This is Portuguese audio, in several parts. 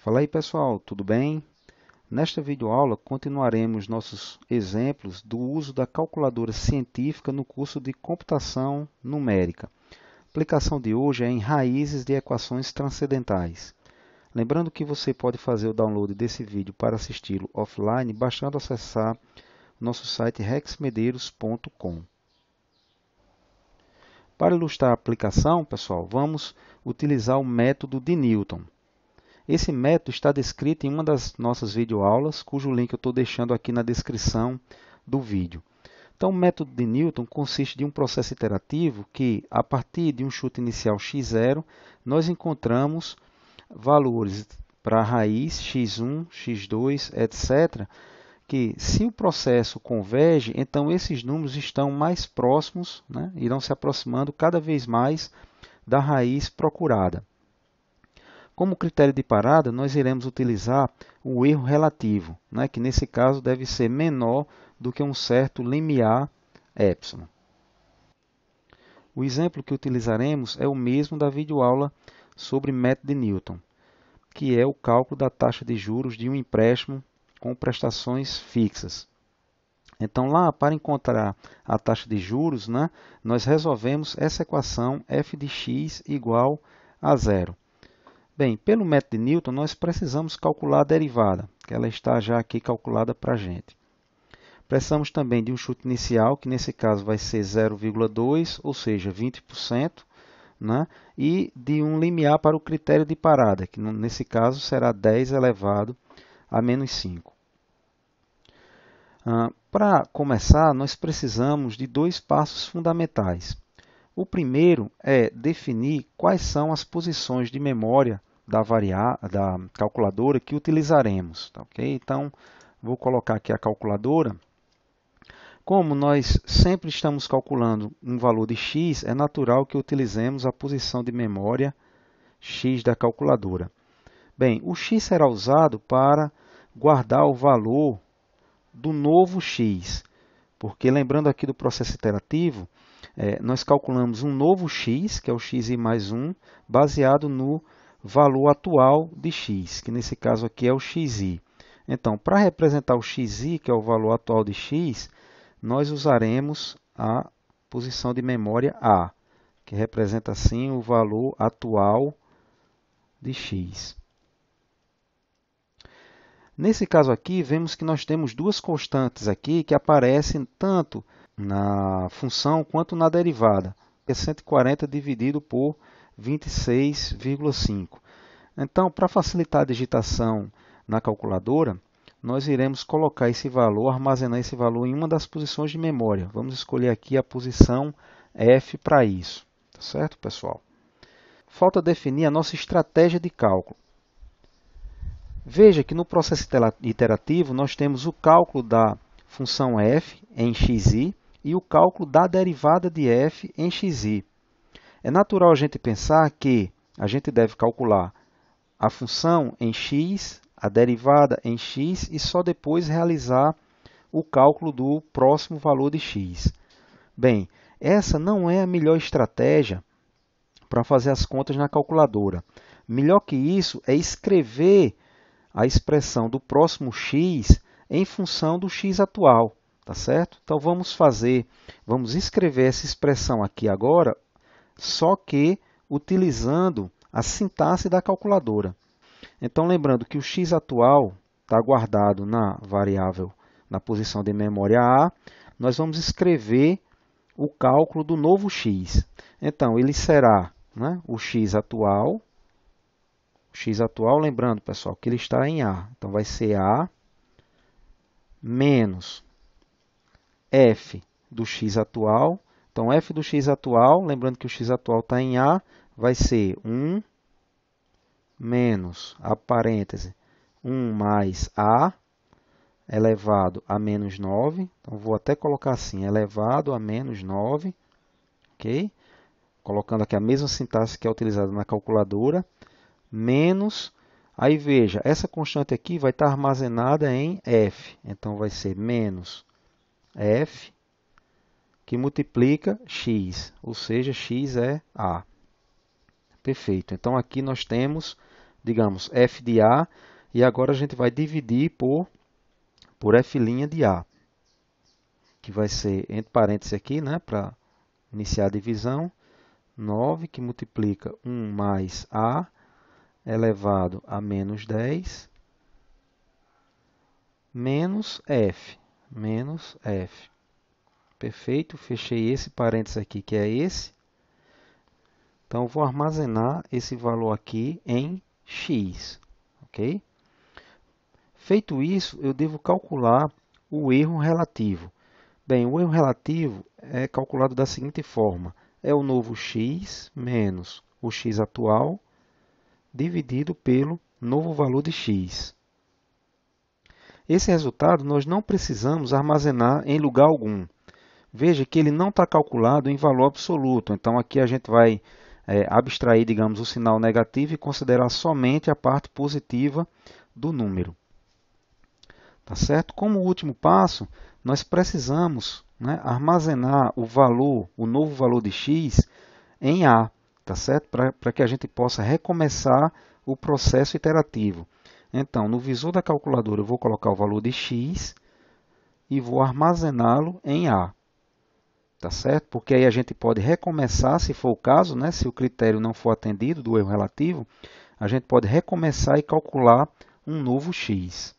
Fala aí pessoal, tudo bem? Nesta videoaula continuaremos nossos exemplos do uso da calculadora científica no curso de Computação Numérica. A aplicação de hoje é em raízes de equações transcendentais. Lembrando que você pode fazer o download desse vídeo para assisti-lo offline, bastando acessar nosso site rexmedeiros.com. Para ilustrar a aplicação, pessoal, vamos utilizar o método de Newton. Esse método está descrito em uma das nossas videoaulas, cujo link eu estou deixando aqui na descrição do vídeo. Então, o método de Newton consiste de um processo iterativo que, a partir de um chute inicial x0, nós encontramos valores para a raiz x1, x2, etc., que, se o processo converge, então esses números estão mais próximos, né? Irão se aproximando cada vez mais da raiz procurada. Como critério de parada, nós iremos utilizar o erro relativo, né, que nesse caso deve ser menor do que um certo limiar epsilon. O exemplo que utilizaremos é o mesmo da videoaula sobre método de Newton, que é o cálculo da taxa de juros de um empréstimo com prestações fixas. Então, lá, para encontrar a taxa de juros, né, nós resolvemos essa equação f de x igual a zero. Bem, pelo método de Newton, nós precisamos calcular a derivada, que ela está já aqui calculada para a gente. Precisamos também de um chute inicial, que nesse caso vai ser 0,2, ou seja, 20%, né? E de um limiar para o critério de parada, que nesse caso será 10 elevado a menos 5. Para começar, nós precisamos de dois passos fundamentais. O primeiro é definir quais são as posições de memória da calculadora que utilizaremos. Tá, okay? Então, vou colocar aqui a calculadora. Como nós sempre estamos calculando um valor de x, é natural que utilizemos a posição de memória x da calculadora. Bem, o x será usado para guardar o valor do novo x, porque lembrando aqui do processo iterativo, nós calculamos um novo x, que é o xi mais 1, baseado no valor atual de x, que nesse caso aqui é o xi. Então, para representar o xi, que é o valor atual de x, nós usaremos a posição de memória A, que representa assim o valor atual de x. Nesse caso aqui, vemos que nós temos duas constantes aqui que aparecem tanto na função quanto na derivada. É 140 dividido por 26,5. Então, para facilitar a digitação na calculadora, nós iremos colocar esse valor, armazenar esse valor em uma das posições de memória. Vamos escolher aqui a posição F para isso. Tá certo, pessoal? Falta definir a nossa estratégia de cálculo. Veja que no processo iterativo nós temos o cálculo da função f em xi e o cálculo da derivada de f em xi. É natural a gente pensar que a gente deve calcular a função em x, a derivada em x e só depois realizar o cálculo do próximo valor de x. Bem, essa não é a melhor estratégia para fazer as contas na calculadora. Melhor que isso é escrever a expressão do próximo x em função do x atual, tá certo? Então vamos escrever essa expressão aqui agora, só que utilizando a sintaxe da calculadora. Então lembrando que o x atual está guardado na variável, na posição de memória A, nós vamos escrever o cálculo do novo x. Então ele será, né, o x atual, lembrando, pessoal, que ele está em A. Então, vai ser A menos f do x atual. Então, f do x atual, lembrando que o x atual está em A, vai ser 1 menos, a parêntese, 1 mais A elevado a menos 9. Então, vou até colocar assim, elevado a menos 9. Ok? Colocando aqui a mesma sintaxe que é utilizada na calculadora. Menos, aí veja, essa constante aqui vai estar armazenada em f. Então, vai ser menos f, que multiplica x, ou seja, x é A. Perfeito. Então, aqui nós temos digamos, f de A, e agora a gente vai dividir por f' de A, que vai ser, entre parênteses aqui, né, para iniciar a divisão, 9 que multiplica 1 mais A elevado a menos 10, menos f. Perfeito, fechei esse parênteses aqui, que é esse. Então, eu vou armazenar esse valor aqui em x, ok? Feito isso, eu devo calcular o erro relativo. Bem, o erro relativo é calculado da seguinte forma. É o novo x menos o x atual dividido pelo novo valor de x. Esse resultado nós não precisamos armazenar em lugar algum. Veja que ele não está calculado em valor absoluto. Então, aqui a gente vai abstrair, digamos, o sinal negativo e considerar somente a parte positiva do número. Tá certo? Como último passo, nós precisamos, né, armazenar o valor, o novo valor de x em A, tá certo? Para que a gente possa recomeçar o processo iterativo. Então, no visor da calculadora, eu vou colocar o valor de x e vou armazená-lo em A. Tá certo? Porque aí a gente pode recomeçar, se for o caso, né? Se o critério não for atendido do erro relativo, a gente pode recomeçar e calcular um novo x.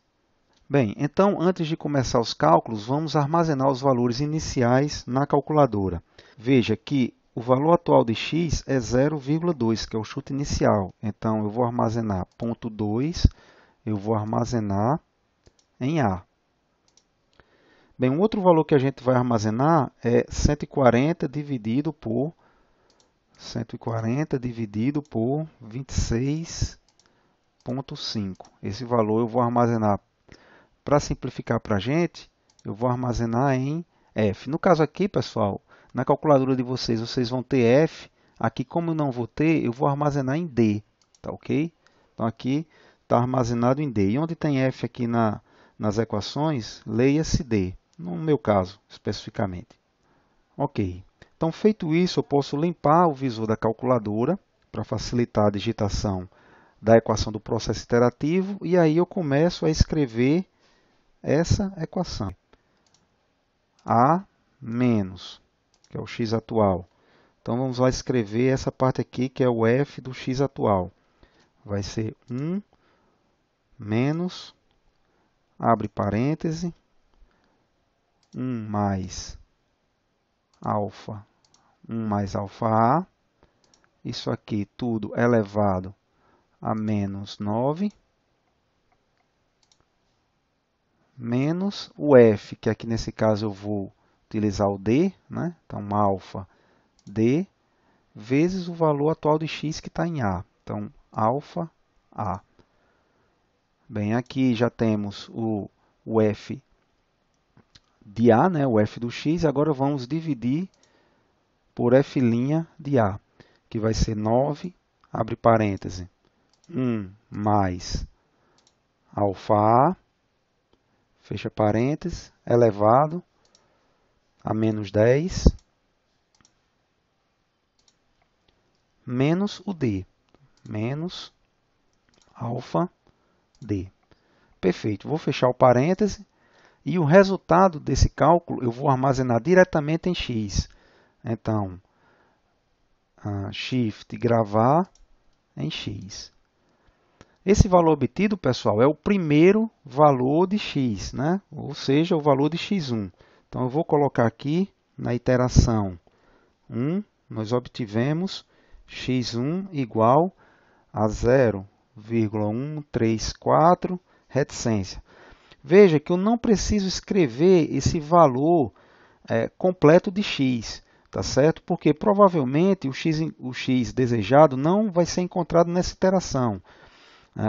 Bem, então antes de começar os cálculos, vamos armazenar os valores iniciais na calculadora. Veja que o valor atual de x é 0,2, que é o chute inicial. Então, eu vou armazenar ponto 2, eu vou armazenar em A. Bem, um outro valor que a gente vai armazenar é 140 dividido por 26,5. Esse valor eu vou armazenar, para simplificar para a gente, eu vou armazenar em F. No caso aqui, pessoal, na calculadora de vocês, vocês vão ter F. Aqui, como eu não vou ter, eu vou armazenar em D. Tá ok? Então, aqui está armazenado em D. E onde tem F aqui nas equações, leia-se D. No meu caso, especificamente. Ok. Então, feito isso, eu posso limpar o visor da calculadora para facilitar a digitação da equação do processo iterativo. E aí eu começo a escrever essa equação. A menos, que é o x atual. Então, vamos lá escrever essa parte aqui, que é o f do x atual. Vai ser 1 menos, abre parêntese, 1 mais alfa, 1 mais alfa A. Isso aqui tudo elevado a menos 9. Menos o f, que aqui nesse caso eu vou utilizar o d, né? Então, alfa d, vezes o valor atual de x que está em A. Então, alfa A. Bem, aqui já temos o f de A, né? O f do x. Agora vamos dividir por f' de A, que vai ser 9, abre parêntese, 1 mais alfa A, fecha parênteses, elevado a menos 10, menos o D, menos alfa D. Perfeito, vou fechar o parêntese e o resultado desse cálculo eu vou armazenar diretamente em x. Então, Shift gravar em x. Esse valor obtido, pessoal, é o primeiro valor de x, né? Ou seja, o valor de x1. Então, eu vou colocar aqui na iteração 1, nós obtivemos x1 igual a 0,134 reticência. Veja que eu não preciso escrever esse valor completo de x, tá certo? Porque provavelmente o x desejado não vai ser encontrado nessa iteração.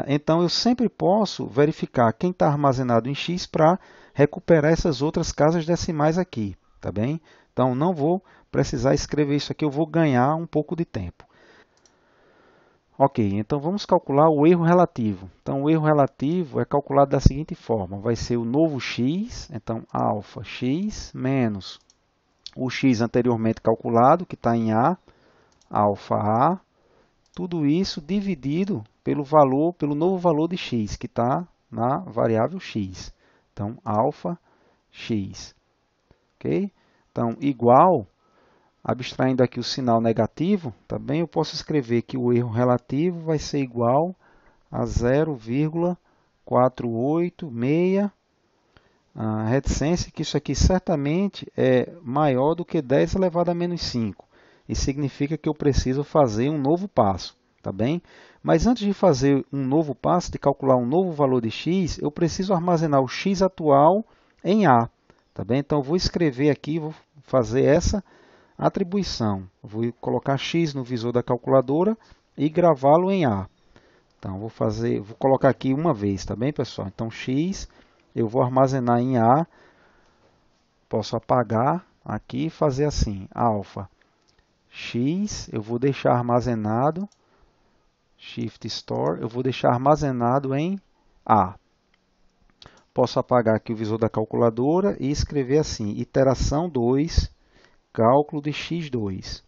Então, eu sempre posso verificar quem está armazenado em x para recuperar essas outras casas decimais aqui, tá bem? Então, não vou precisar escrever isso aqui, eu vou ganhar um pouco de tempo. Ok, então vamos calcular o erro relativo. Então, o erro relativo é calculado da seguinte forma. Vai ser o novo x, então, alfa x menos o x anteriormente calculado, que está em A, alfa A, tudo isso dividido pelo novo valor de x, que está na variável x. Então, alfa x. Ok? Então, igual, abstraindo aqui o sinal negativo, também eu posso escrever que o erro relativo vai ser igual a 0,486, a reticência, que isso aqui certamente é maior do que 10 elevado a menos 5. Isso significa que eu preciso fazer um novo passo, tá bem? Mas antes de fazer um novo passo, de calcular um novo valor de x, eu preciso armazenar o x atual em A, tá bem? Então, eu vou escrever aqui, vou fazer essa atribuição. Eu vou colocar x no visor da calculadora e gravá-lo em A. Então, vou colocar aqui uma vez, tá bem, pessoal? Então, x eu vou armazenar em A, posso apagar aqui e fazer assim, alfa x, eu vou deixar armazenado, Shift Store, eu vou deixar armazenado em A. Posso apagar aqui o visor da calculadora e escrever assim, iteração 2, cálculo de x2.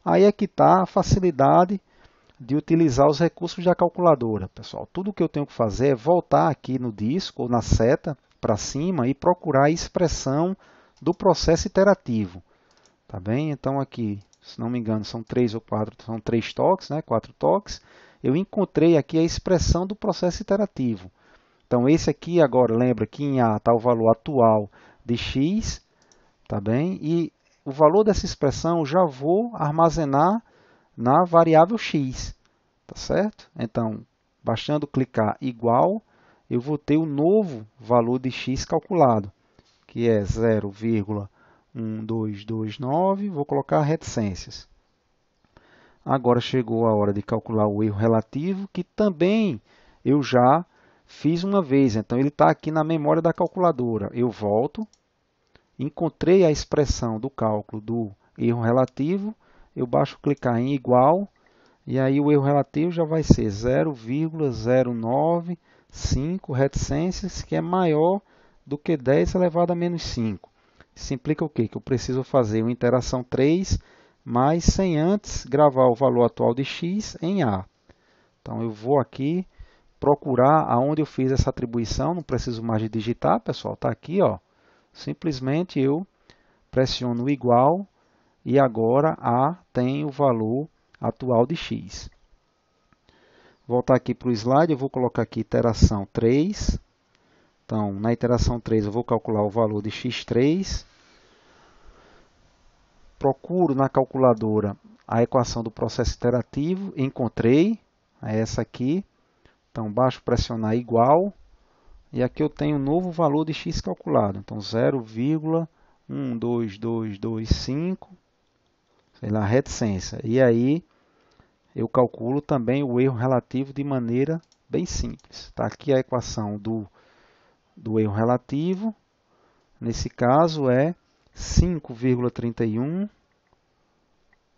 Aí é que está a facilidade de utilizar os recursos da calculadora, pessoal. Tudo que eu tenho que fazer é voltar aqui no disco ou na seta para cima e procurar a expressão do processo iterativo. Tá bem? Então aqui, se não me engano, são 3 ou 4, são 3 toques, né? 4 toques. Eu encontrei aqui a expressão do processo iterativo. Então esse aqui agora, lembra que em A está o valor atual de x, tá bem? E o valor dessa expressão eu já vou armazenar na variável x, tá certo? Então, bastando clicar igual, eu vou ter o novo valor de x calculado, que é 0,1229, vou colocar reticências. Agora chegou a hora de calcular o erro relativo, que também eu já fiz uma vez, então ele está aqui na memória da calculadora. Eu volto, encontrei a expressão do cálculo do erro relativo, eu baixo clicar em igual, e aí o erro relativo já vai ser 0,095 reticências, que é maior do que 10 elevado a menos 5. Isso implica o quê? Que eu preciso fazer uma iteração 3, mas sem antes gravar o valor atual de x em A. Então eu vou aqui procurar aonde eu fiz essa atribuição, não preciso mais de digitar, pessoal, está aqui, ó. Simplesmente eu pressiono igual, e agora A tem o valor atual de x. Voltar aqui para o slide, eu vou colocar aqui iteração 3. Então, na iteração 3, eu vou calcular o valor de x3. Procuro na calculadora a equação do processo iterativo. Encontrei, é essa aqui. Então, baixo pressionar igual. E aqui eu tenho o novo valor de x calculado. Então, 0,12225. Sei lá, reticência. E aí eu calculo também o erro relativo de maneira bem simples. Está aqui a equação do erro relativo. Nesse caso é 5,31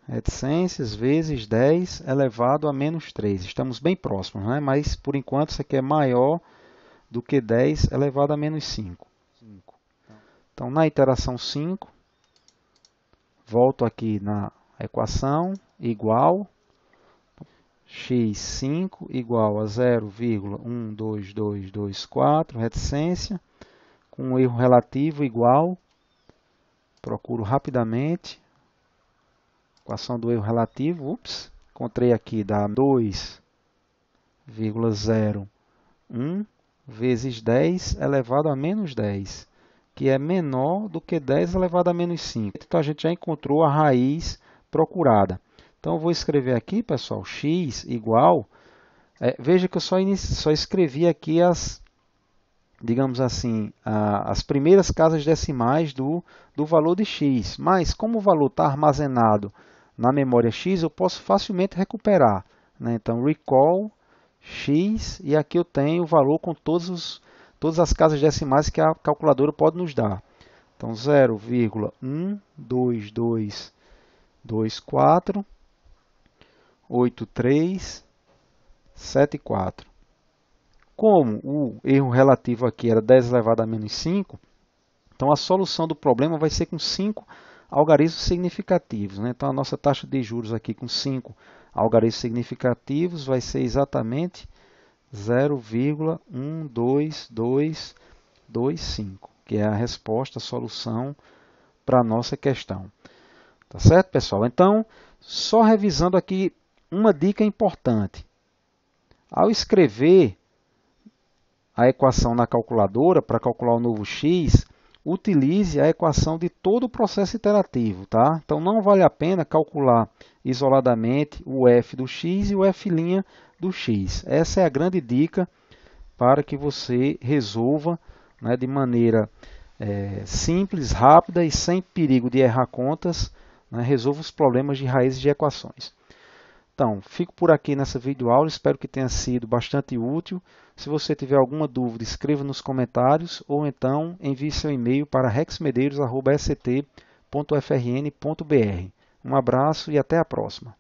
reticências vezes 10 elevado a menos 3. Estamos bem próximos, né? Mas por enquanto isso aqui é maior do que 10 elevado a menos 5. Então na iteração 5, volto aqui na equação, igual, x5 igual a 0,12224, reticência, com um erro relativo igual, procuro rapidamente, equação do erro relativo, encontrei aqui, dá 2,01 vezes 10 elevado a menos 10. Que é menor do que 10 elevado a menos 5. Então, a gente já encontrou a raiz procurada. Então, eu vou escrever aqui, pessoal, x igual... veja que eu só escrevi aqui digamos assim, as primeiras casas decimais do valor de x. Mas, como o valor está armazenado na memória x, eu posso facilmente recuperar, né? Então, recall x, e aqui eu tenho o valor com todas as casas decimais que a calculadora pode nos dar. Então, 0,122248374. Como o erro relativo aqui era 10 elevado a menos 5, então a solução do problema vai ser com 5 algarismos significativos, né? Então, a nossa taxa de juros aqui com 5 algarismos significativos vai ser exatamente 0,12225, que é a resposta, a solução para a nossa questão. Tá certo, pessoal? Então, só revisando aqui uma dica importante. Ao escrever a equação na calculadora para calcular o novo x, utilize a equação de todo o processo iterativo, tá? Então não vale a pena calcular isoladamente o f do x e o f' do x. Essa é a grande dica para que você resolva, né, de maneira simples, rápida e sem perigo de errar contas, né, resolva os problemas de raízes de equações. Então, fico por aqui nessa videoaula, espero que tenha sido bastante útil. Se você tiver alguma dúvida, escreva nos comentários ou então envie seu e-mail para rexmedeiros@sct.frn.br. Um abraço e até a próxima.